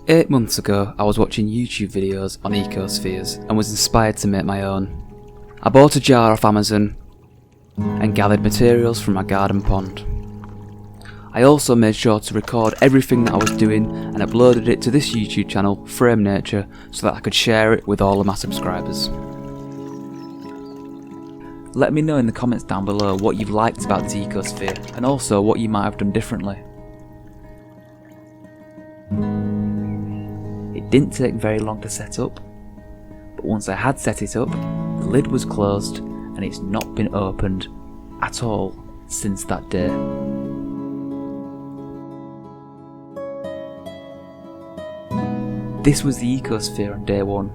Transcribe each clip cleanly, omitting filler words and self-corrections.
8 months ago, I was watching YouTube videos on ecospheres and was inspired to make my own. I bought a jar off Amazon and gathered materials from my garden pond. I also made sure to record everything that I was doing and uploaded it to this YouTube channel, Frame Nature, so that I could share it with all of my subscribers. Let me know in the comments down below what you've liked about this ecosphere and also what you might have done differently. It didn't take very long to set up, but once I had set it up, the lid was closed and it's not been opened at all since that day. This was the ecosphere on day one.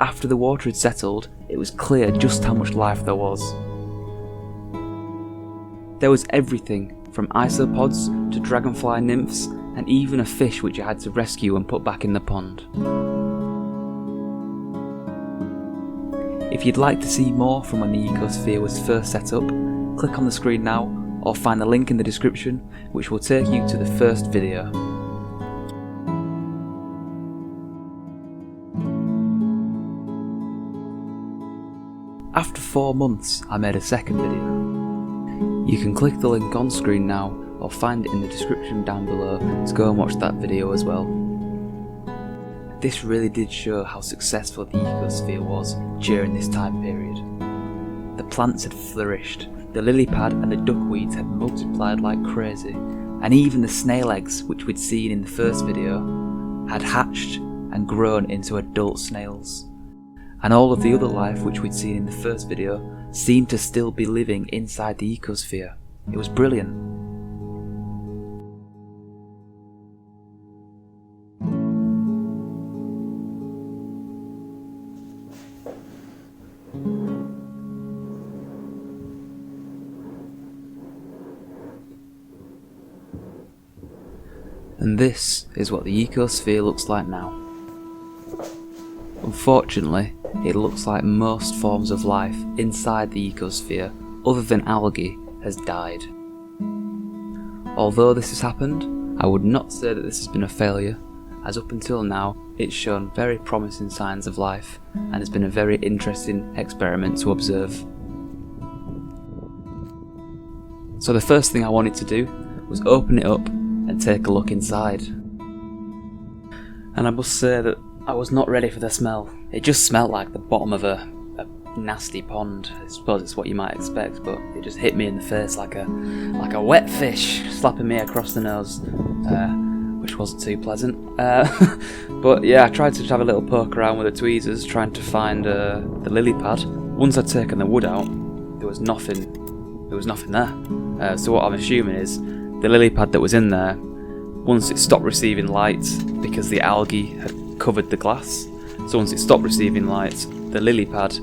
After the water had settled, it was clear just how much life there was. There was everything from isopods to dragonfly nymphs and even a fish which I had to rescue and put back in the pond. If you'd like to see more from when the ecosphere was first set up, click on the screen now or find the link in the description which will take you to the first video. After 4 months, I made a second video. You can click the link on screen now or find it in the description down below to go and watch that video as well. This really did show how successful the ecosphere was during this time period. The plants had flourished, the lily pad and the duckweeds had multiplied like crazy, and even the snail eggs which we'd seen in the first video had hatched and grown into adult snails. And all of the other life which we'd seen in the first video seemed to still be living inside the ecosphere. It was brilliant. And this is what the ecosphere looks like now. Unfortunately, it looks like most forms of life inside the ecosphere, other than algae, has died. Although this has happened, I would not say that this has been a failure, as up until now it's shown very promising signs of life and has been a very interesting experiment to observe. So the first thing I wanted to do was open it up and take a look inside. And I must say that I was not ready for the smell. It just smelled like the bottom of a nasty pond. I suppose it's what you might expect, but it just hit me in the face like a wet fish slapping me across the nose, which wasn't too pleasant. But yeah, I tried to have a little poke around with the tweezers, trying to find the lily pad. Once I'd taken the wood out, there was nothing there. So what I'm assuming is the lily pad that was in there, once it stopped receiving light because the algae had covered the glass, so once it stopped receiving light, the lily pad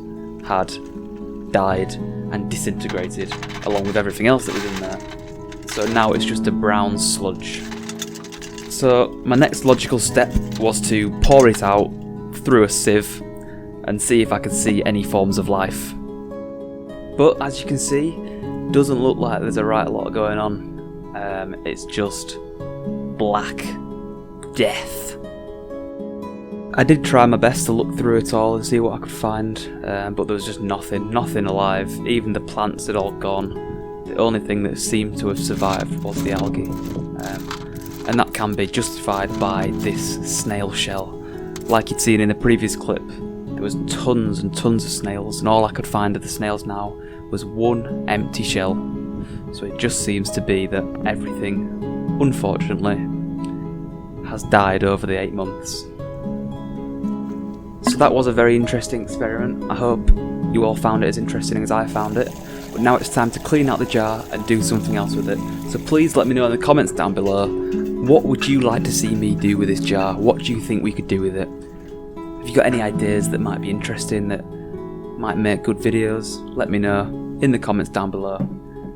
had died and disintegrated along with everything else that was in there. So now it's just a brown sludge. So my next logical step was to pour it out through a sieve and see if I could see any forms of life. But as you can see, it doesn't look like there's a right lot going on. It's just black death. I did try my best to look through it all and see what I could find, but there was just nothing alive. Even the plants had all gone. The only thing that seemed to have survived was the algae, and that can be justified by this snail shell. Like you'd seen in the previous clip, there was tons and tons of snails, and all I could find of the snails now was one empty shell. So it just seems to be that everything, unfortunately, has died over the 8 months. So that was a very interesting experiment. I hope you all found it as interesting as I found it. But now it's time to clean out the jar and do something else with it. So please let me know in the comments down below, what would you like to see me do with this jar? What do you think we could do with it? Have you got any ideas that might be interesting, that might make good videos? Let me know in the comments down below.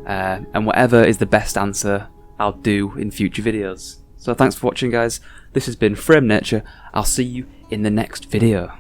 And whatever is the best answer, I'll do in future videos. So thanks for watching, guys. This has been Frame Nature. I'll see you in the next video.